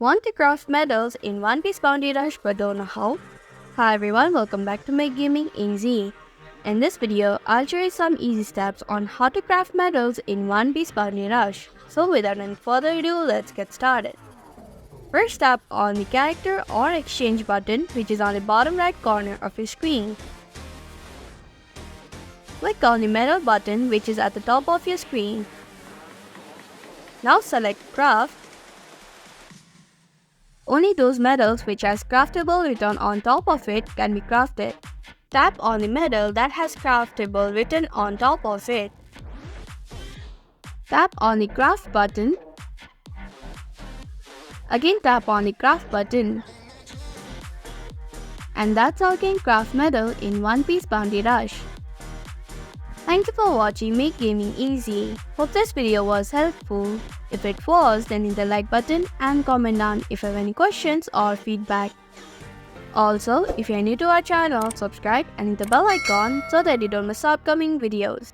Want to craft medals in One Piece Bounty Rush but don't know how? Hi everyone, welcome back to Make Gaming Easy. In this video, I'll show you some easy steps on how to craft medals in One Piece Bounty Rush. So without any further ado, let's get started. First, tap on the character or exchange button which is on the bottom right corner of your screen. Click on the medal button which is at the top of your screen. Now select Craft. Only those medals which has Craftable written on top of it can be crafted. Tap on the medal that has Craftable written on top of it. Tap on the Craft button. Again tap on the Craft button. And that's how you can craft medal in One Piece Bounty Rush. Thank you for watching Make Gaming Easy. Hope this video was helpful. If it was, then hit the like button and comment down if you have any questions or feedback. Also, if you are new to our channel, subscribe and hit the bell icon so that you don't miss upcoming videos.